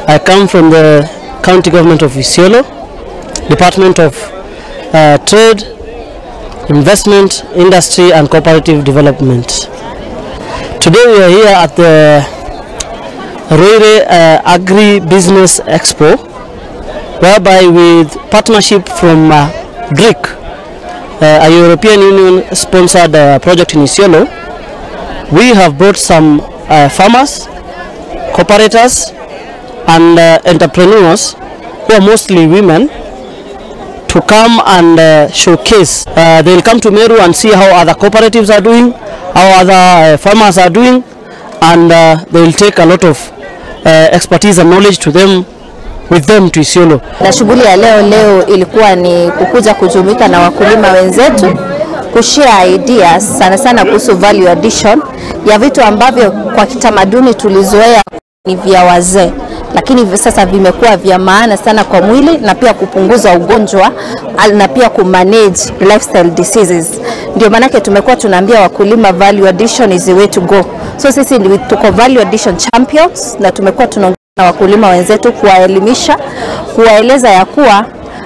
I come from the county government of Isiolo, Department of Trade, Investment, Industry and Cooperative Development. Today we are here at the Ruire Agri-Business Expo, whereby with partnership from Greek, a European Union sponsored project in Isiolo, we have brought some farmers, cooperators and entrepreneurs who are mostly women to come and showcase. They will come to Meru and see how other cooperatives are doing, how other farmers are doing, and they will take a lot of expertise and knowledge to them with them to Isiolo. Na shughuli ya leo ilikuwa ni kukuja kujumuika na wakulima wenzetu, kushare ideas sana kuhusu value addition ya vitu ambavyo kwa kitamaduni tulizoea ni vya wazee, lakini hivi sasa vimekuwa vya maana sana kwa mwili na pia kupunguza ugonjwa na pia kumanage lifestyle diseases. Ndio maana tumekuwa tunaambia wakulima value addition is the way to go. So sisi tuko value addition champions na tumekuwa tunaongea na wakulima wenzetu kuwaelimisha, kuwaeleza ya kuwa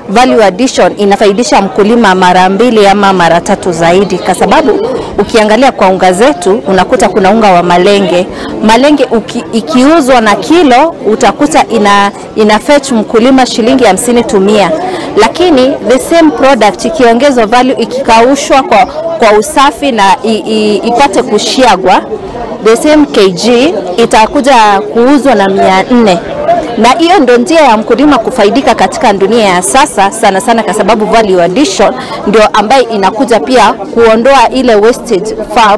value addition inafaidisha mkulima mara 2 ama mara 3 zaidi, kwa sababu ukiangalia kwa unga zetu unakuta kuna unga wa malenge. Malenge ikiuzwa na kilo utakuta ina fetch mkulima shilingi 50 to 100, lakini the same product ikiongezwa value, ikikaushwa kwa usafi na ipate kushiagwa, the same kg itakuja kuuzwa na 400. Na hiyo ndio njia ya mkulima kufaidika katika dunia ya sasa sana, kwa sababu value addition ndio ambayo inakuja pia kuondoa ile wastage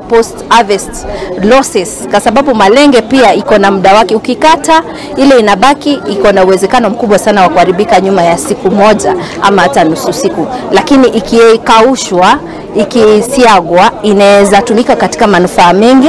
post harvest losses, kwa sababu malenge pia iko na muda wake. Ukikata ile inabaki, iko na uwezekano mkubwa sana wa kuharibika nyuma ya siku moja ama hata nusu siku, lakini ikikaushwa, ikisiagwa, inaweza tumika katika manufaa mengi.